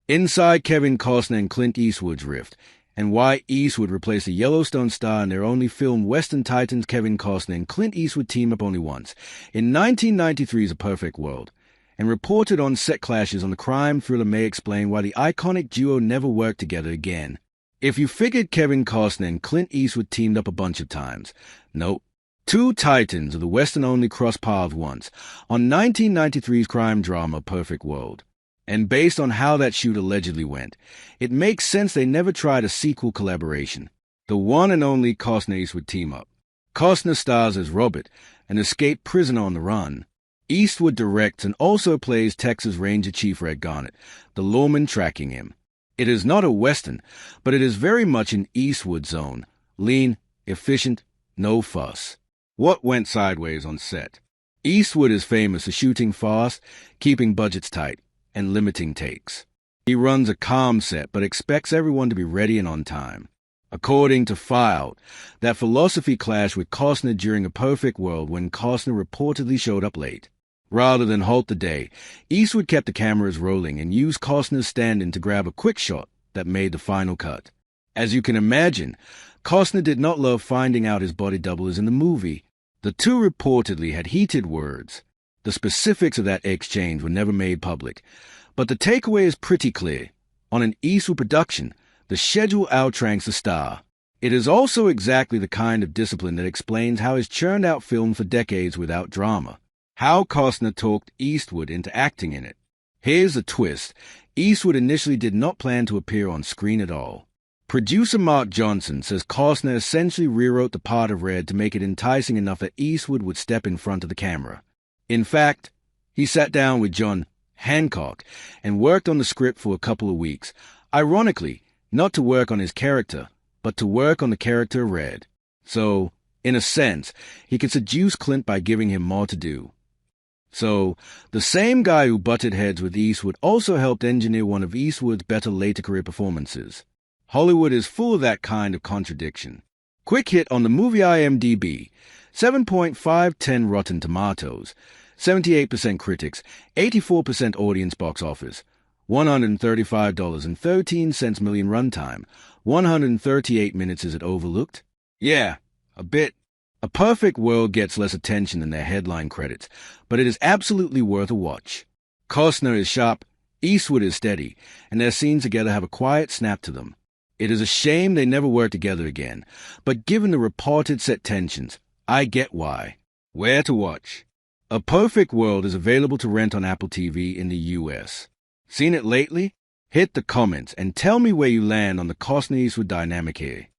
Inside Kevin Costner and Clint Eastwood's rift, and why Eastwood replaced the Yellowstone star in their only film Western Titans. Kevin Costner and Clint Eastwood team up only once, in 1993's A Perfect World, and reported on set clashes on the crime thriller may explain why the iconic duo never worked together again. If you figured Kevin Costner and Clint Eastwood teamed up a bunch of times, nope. Two titans of the Western only crossed paths once, on 1993's crime drama Perfect World. And based on how that shoot allegedly went, it makes sense they never tried a sequel collaboration. The one and only Costner-Eastwood team-up. Costner stars as Robert, an escaped prisoner on the run. Eastwood directs and also plays Texas Ranger Chief Red Garnet, the lawman tracking him. It is not a Western, but it is very much in Eastwood's zone. Lean, efficient, no fuss. What went sideways on set? Eastwood is famous for shooting fast, keeping budgets tight, and limiting takes. He runs a calm set but expects everyone to be ready and on time. According to Filed, that philosophy clashed with Costner during A Perfect World when Costner reportedly showed up late. Rather than halt the day, Eastwood kept the cameras rolling and used Costner's stand-in to grab a quick shot that made the final cut. As you can imagine, Costner did not love finding out his body double is in the movie. The two reportedly had heated words. The specifics of that exchange were never made public, but the takeaway is pretty clear. On an Eastwood production, the schedule outranks the star. It is also exactly the kind of discipline that explains how he's churned out films for decades without drama. How Costner talked Eastwood into acting in it. Here's the twist. Eastwood initially did not plan to appear on screen at all. Producer Mark Johnson says Costner essentially rewrote the part of Red to make it enticing enough that Eastwood would step in front of the camera. In fact, he sat down with John Hancock and worked on the script for a couple of weeks, ironically, not to work on his character, but to work on the character of Red. So, in a sense, he could seduce Clint by giving him more to do. So, the same guy who butted heads with Eastwood also helped engineer one of Eastwood's better later career performances. Hollywood is full of that kind of contradiction. Quick hit on the movie IMDb, 7.5/10 Rotten Tomatoes, 78% critics, 84% audience box office, $135.13 million runtime, 138 minutes. Is it overlooked? Yeah, a bit. A Perfect World gets less attention than their headline credits, but it is absolutely worth a watch. Costner is sharp, Eastwood is steady, and their scenes together have a quiet snap to them. It is a shame they never work together again, but given the reported set tensions, I get why. Where to watch? A Perfect World is available to rent on Apple TV in the US. Seen it lately? Hit the comments and tell me where you land on the Costner-Eastwood dynamic here.